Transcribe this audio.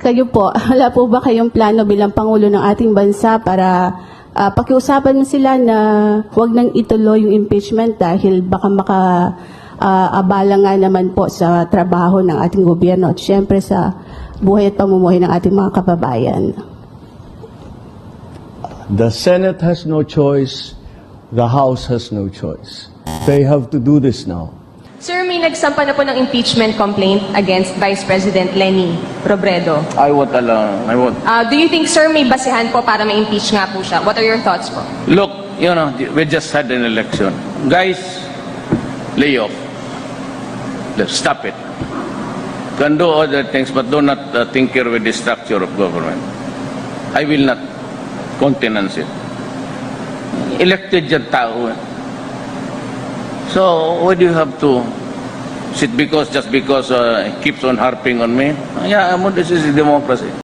Kayo po, wala po ba kayong plano bilang Pangulo ng ating bansa para pakiusapan mo sila na huwag nang ituloy yung impeachment dahil baka abala nga naman po sa trabaho ng ating gobyerno at syempre sa buhay at pamumuhay ng ating mga kababayan? The Senate has no choice. The House has no choice. They have to do this now. Sir, may nagsampa na po ng impeachment complaint against Vice President Leni Robredo. I won't allow. Do you think, sir, may basihan po para ma-impeach nga po siya? What are your thoughts po? Look, we just had an election. Guys, lay off. Let's stop it. Can do other things, but do not tinker with the structure of government. I will not countenance it. Elected yung tao. So, why do you have to sit just because he keeps on harping on me? Yeah, this is democracy.